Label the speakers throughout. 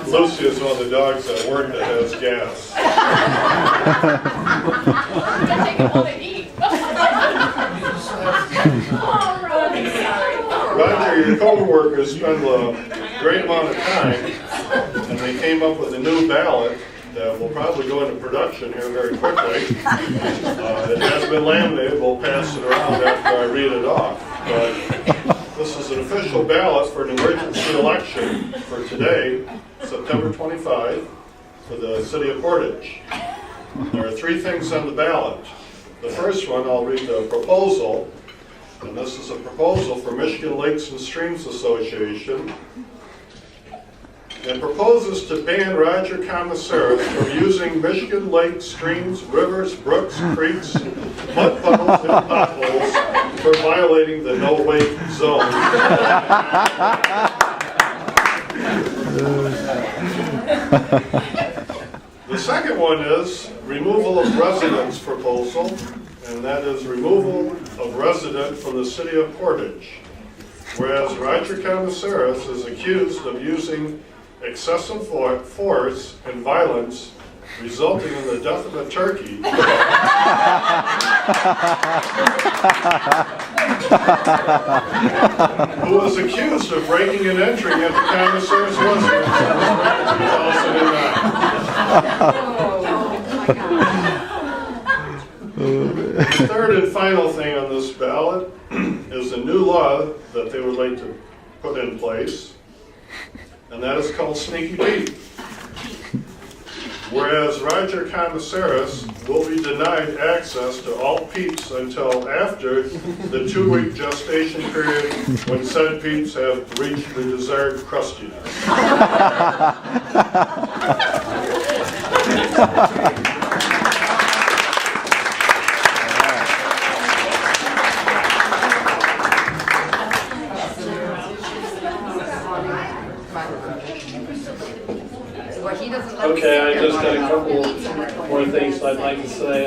Speaker 1: Lucy is one of the dogs at work that has gas. Roger, your co-workers spend a great amount of time, and they came up with a new ballot that will probably go into production here very quickly. It has been laminated. We'll pass it around after I read it off. But this is an official ballot for an emergency election for today, September 25, for the city of Portage. There are three things on the ballot. The first one, I'll read the proposal, and this is a proposal for Michigan Lakes and Streams Association. It proposes to ban Roger Commissaris from using Michigan lakes, streams, rivers, brooks, creeks, mud puddles, and potholes for violating the no-wake zone. The second one is removal of residence proposal, and that is removal of resident from the city of Portage. Whereas Roger Commissaris is accused of using excessive force and violence resulting in the death of a turkey. Who was accused of breaking and entering into Commissaris' residence in 2009. The third and final thing on this ballot is a new law that they would like to put in place, and that is called Sneaky Pete. Whereas Roger Commissaris will be denied access to all peeps until after the 2-week gestation period when said peeps have reached the desired crustiness.
Speaker 2: Okay, I just got a couple more things I'd like to say.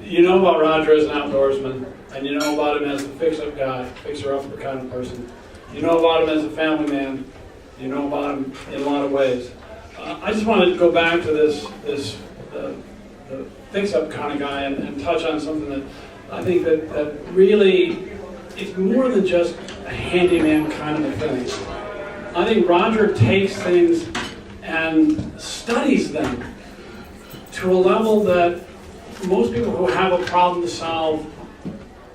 Speaker 2: You know about Roger as an outdoorsman, and you know about him as a fix-up guy, fixer-upper kind of person. You know about him as a family man. You know about him in a lot of ways. I just wanted to go back to the fix-up kind of guy and touch on something that I think that really it's more than just a handyman kind of a thing. I think Roger takes things and studies them to a level that most people who have a problem to solve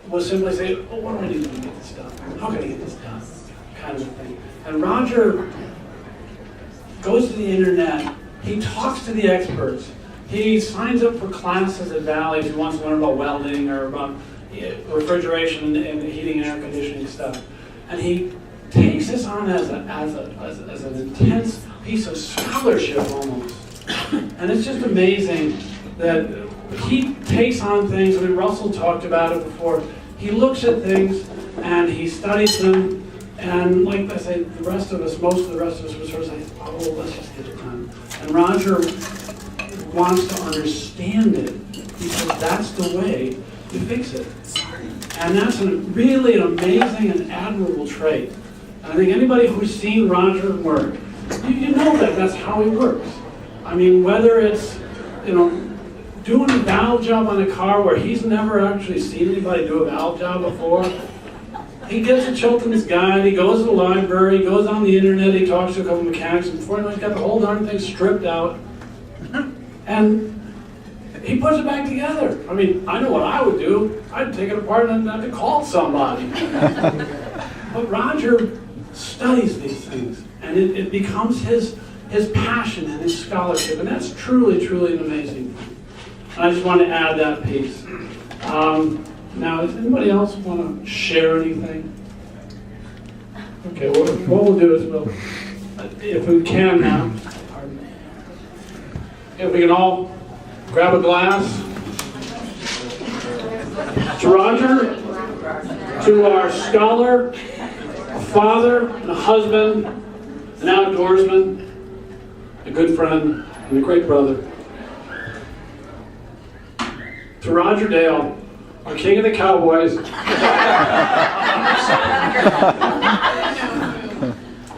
Speaker 2: will simply say, oh, what do I need to do to get this done? How can I get this done? Kind of a thing. And Roger goes to the internet, he talks to the experts, he signs up for classes at Valley if he wants to learn about welding or about refrigeration and heating and air conditioning stuff. And he takes this on as an intense piece of scholarship almost. And it's just amazing that he takes on things. I mean, Russell talked about it before. He looks at things and he studies them. And like I say, the rest of us, most of the rest of us would sort of say, oh, let's just get it done. And Roger wants to understand it because that's the way you fix it. And that's really an amazing and admirable trait. And I think anybody who's seen Roger work, you know that's how he works. I mean, whether it's, doing a valve job on a car where he's never actually seen anybody do a valve job before, he gets a Chilton's guide, he goes to the library, he goes on the internet, he talks to a couple mechanics, and before he's got the whole darn thing stripped out, and he puts it back together. I mean, I know what I would do. I'd take it apart and I'd have to call somebody. But Roger studies these things, and it becomes his passion and his scholarship, and that's truly, truly an amazing thing. And I just want to add that piece. Now, does anybody else want to share anything? Okay, what we'll do is if we can now, if we can all grab a glass. To Roger, to our scholar, a father, and a husband, an outdoorsman, a good friend, and a great brother. To Roger Dale, our king of the cowboys.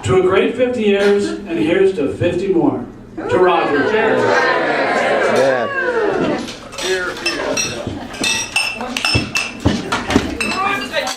Speaker 2: To To a great 50 years, and here's to 50 more. To Roger.